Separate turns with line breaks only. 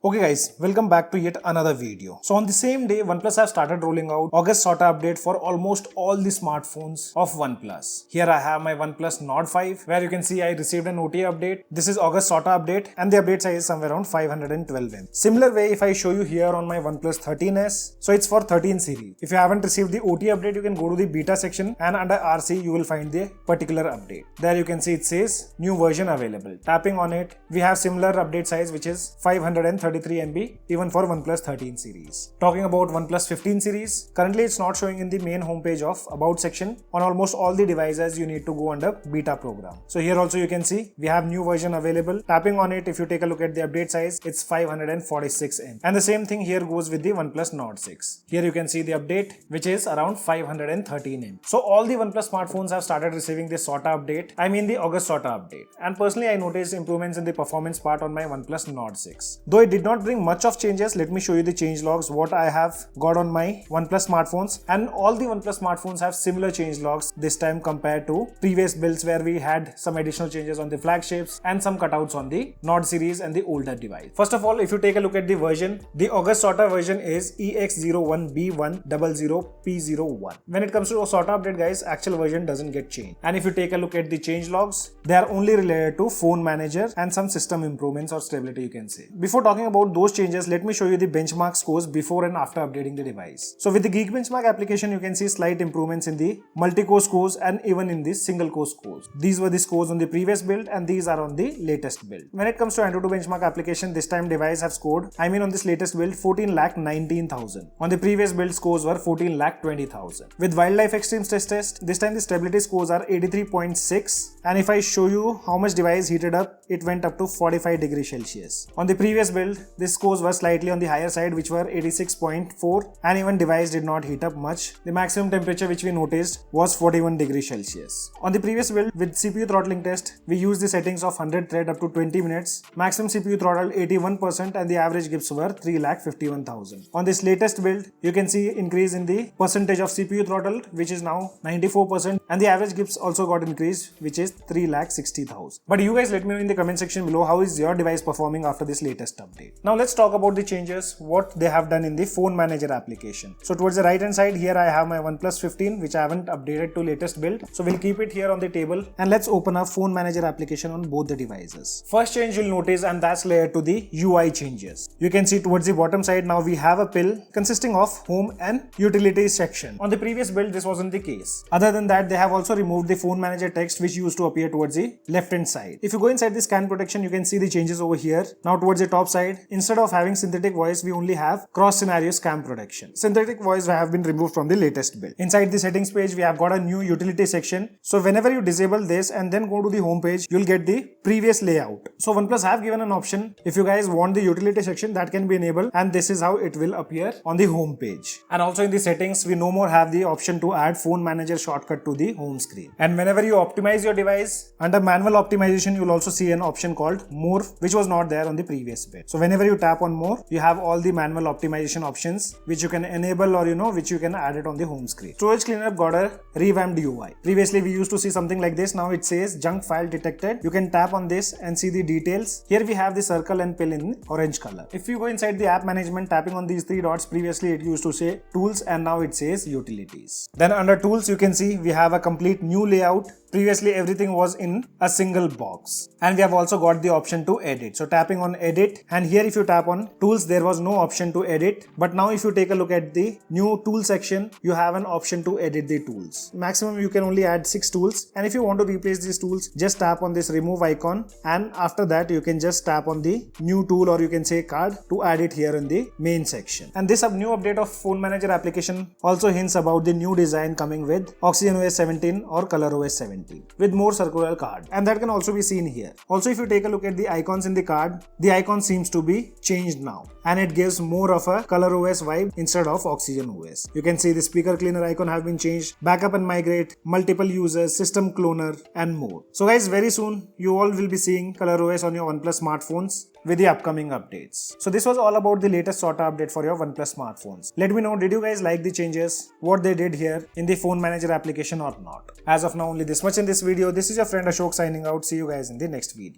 Okay guys, welcome back to yet another video. So on the same day, OnePlus have started rolling out August SOTA update for almost all the smartphones of OnePlus. Here I have my OnePlus Nord 5 where you can see I received an OTA update. This is August SOTA update and the update size is somewhere around 512 MB. Similar way if I show you here on my OnePlus 13S, so it's for 13 series. If you haven't received the OTA update, you can go to the beta section and under RC you will find the particular update. There you can see it says new version available. Tapping on it, we have similar update size which is 533 MB even for OnePlus 13 series. Talking about OnePlus 15 series, currently it's not showing in the main homepage of About section. On almost all the devices you need to go under beta program. So here also you can see we have new version available. Tapping on it, if you take a look at the update size, it's 546 MB. And the same thing here goes with the OnePlus Nord 6. Here you can see the update which is around 513 MB. So all the OnePlus smartphones have started receiving the SOTA update. I mean the August SOTA update. And personally I noticed improvements in the performance part on my OnePlus Nord 6. Though it did not bring much of changes, let me show you the change logs what I have got on my OnePlus smartphones, and all the OnePlus smartphones have similar change logs this time compared to previous builds where we had some additional changes on the flagships and some cutouts on the Nord series and the older device. First of all, if you take a look at the version, the August SOTA version is EX01B100P01. When it comes to a SOTA update guys, actual version doesn't get changed. And if you take a look at the change logs, they are only related to phone manager and some system improvements or stability you can say. Before talking about those changes, let me show you the benchmark scores before and after updating the device. So with the Geekbenchmark application, you can see slight improvements in the multi-core scores and even in the single-core scores. These were the scores on the previous build and these are on the latest build. When it comes to Antutu benchmark application, this time device have scored, on this latest build 14,19,000. On the previous build scores were 14,20,000. With Wildlife Extreme Stress Test, this time the stability scores are 83.6, and if I show you how much device heated up, it went up to 45 degrees Celsius. On the previous build, these scores were slightly on the higher side which were 86.4, and even device did not heat up much. The maximum temperature which we noticed was 41 degrees Celsius. On the previous build with CPU throttling test, we used the settings of 100 thread up to 20 minutes, maximum CPU throttle 81% and the average GIPs were 3,51,000. On this latest build, you can see increase in the percentage of CPU throttle which is now 94% and the average GIPs also got increased which is 3,60,000. But you guys let me know in the comment section below how is your device performing after this latest update. Now let's talk about the changes, what they have done in the phone manager application. So towards the right hand side here I have my OnePlus 15 which I haven't updated to latest build. So we'll keep it here on the table and let's open up phone manager application on both the devices. First change you'll notice, and that's related to the UI changes. You can see towards the bottom side now we have a pill consisting of home and utilities section. On the previous build this wasn't the case. Other than that, they have also removed the phone manager text which used to appear towards the left hand side. If you go inside the scan protection, you can see the changes over here. Now towards the top side, instead of having synthetic voice, we only have cross scenario scam protection. Synthetic voice have been removed from the latest build. Inside the settings page, we have got a new utility section. So whenever you disable this and then go to the home page, you'll get the previous layout. So OnePlus have given an option. If you guys want the utility section, that can be enabled, and this is how it will appear on the home page. And also in the settings, we no more have the option to add phone manager shortcut to the home screen. And whenever you optimize your device, under manual optimization, you'll also see an option called more, which was not there on the previous build. So whenever you tap on more, you have all the manual optimization options which you can enable or which you can add it on the home screen. Storage cleanup got a revamped UI. Previously we used to see something like this. Now it says junk file detected. You can tap on this and see the details. Here we have the circle and pill in orange color. If you go inside the app management, tapping on these three dots, previously it used to say tools and now it says utilities. Then under tools you can see we have a complete new layout. Previously everything was in a single box, and we have also got the option to edit. So tapping on edit, and here if you tap on tools, there was no option to edit, but now if you take a look at the new tool section, you have an option to edit the tools. Maximum you can only add 6 tools, and if you want to replace these tools, just tap on this remove icon, and after that you can just tap on the new tool or you can say card to add it here in the main section. And this new update of phone manager application also hints about the new design coming with OxygenOS 17 or ColorOS 17 with more circular card, and that can also be seen here. Also if you take a look at the icons in the card, the icon seems to be changed now and it gives more of a ColorOS vibe instead of OxygenOS. You can see the speaker cleaner icon have been changed, backup and migrate, multiple users, system cloner and more. So guys, very soon you all will be seeing ColorOS on your OnePlus smartphones with the upcoming updates. So this was all about the latest SOTA update for your OnePlus smartphones. Let me know, did you guys like the changes, what they did here in the phone manager application or not? As of now, only this much in this video. This is your friend Ashok signing out. See you guys in the next video.